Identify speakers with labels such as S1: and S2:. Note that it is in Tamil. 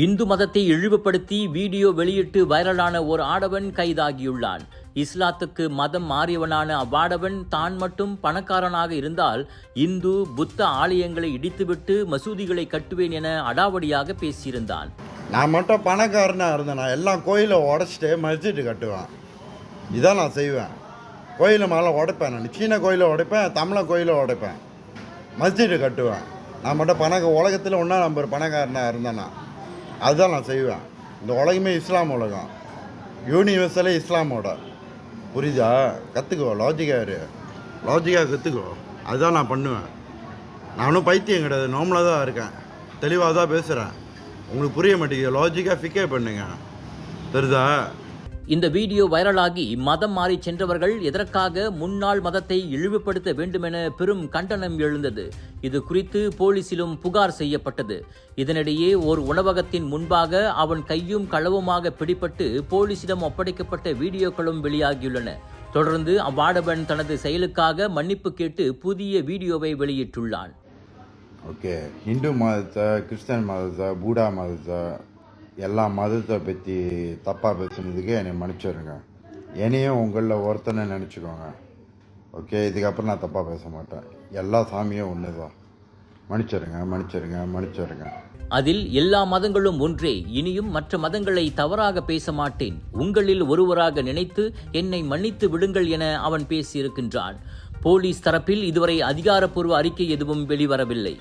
S1: இந்து மதத்தை இழிவுபடுத்தி வீடியோ வெளியிட்டு வைரலான ஒரு ஆடவன் கைதாகியுள்ளான். இஸ்லாத்துக்கு மதம் மாறியவனான அவ்வாடவன் தான் மட்டும் பணக்காரனாக இருந்தால் இந்து புத்த ஆலயங்களை இடித்துவிட்டு மசூதிகளை கட்டுவேன் என அடாவடியாக பேசியிருந்தான்.
S2: நான் மட்டும் பணக்காரனாக இருந்தேன், நான் எல்லாம் கோயிலை உடச்சிட்டு மஸ்ஜிட்டு கட்டுவேன். இதான் நான் செய்வேன். கோயிலை மேலே உடைப்பேன். நான் சீன கோயிலை உடைப்பேன், தமிழ கோயிலை உடைப்பேன், மஸ்ஜிட்டு கட்டுவேன். நான் மட்டும் உலகத்தில் ஒன்றா நம்பர் பணக்காரனாக இருந்தேன்னா அதுதான் நான் செய்வேன். இந்த உலகமே இஸ்லாம் உலகம், யூனிவர்சலே இஸ்லாமோட. புரியுதா? கற்றுக்கோ, லாஜிக்காக கற்றுக்கோ. அதுதான் நான் பண்ணுவேன். நானும் பைத்தியம் கிடையாது, நார்மலாக தான் இருக்கேன், தெளிவாக தான் பேசுகிறேன். உங்களுக்கு புரிய மாட்டேங்குது, லாஜிக்காக ஃபிக்கே பண்ணுங்க. தெரியுதா?
S1: இந்த வீடியோ வைரலாகி மதம் மாறி சென்றவர்கள் எதற்காக முன்னாள் மதத்தை இழிவுபடுத்த வேண்டுமென பெரும் கண்டனம் எழுந்தது. இது குறித்து போலீசிலும் புகார் செய்யப்பட்டது. இதனிடையே ஒரு உணவகத்தின் முன்பாக அவன் கையும் களவுமாக பிடிபட்டு போலீசிடம் ஒப்படைக்கப்பட்ட வீடியோக்களும் வெளியாகியுள்ளன. தொடர்ந்து அவ்வாடவன் தனது செயலுக்காக மன்னிப்பு கேட்டு புதிய வீடியோவை வெளியிட்டுள்ளான்.
S2: ஓகே, இந்து மதத்தை, கிறிஸ்தன் மதத்தை, பூடா மதத்தை, எல்லா மதத்தை பற்றி தப்பாக பேசுனதுக்கு என்னை மன்னிச்சிடுங்க. என்னையும் உங்களில் ஒருத்தனை நினச்சிக்கோங்க. ஓகே, இதுக்கப்புறம் நான் தப்பாக பேச மாட்டேன். எல்லா சாமியும் ஒன்று தான். மன்னிச்சிடுங்க.
S1: அதில் எல்லா மதங்களும் ஒன்றே, இனியும் மற்ற மதங்களை தவறாக பேச மாட்டேன், உங்களில் ஒருவராக நினைத்து என்னை மன்னித்து விடுங்கள் என அவன் பேசியிருக்கின்றான். போலீஸ் தரப்பில் இதுவரை அதிகாரப்பூர்வ அறிக்கை எதுவும் வெளிவரவில்லை.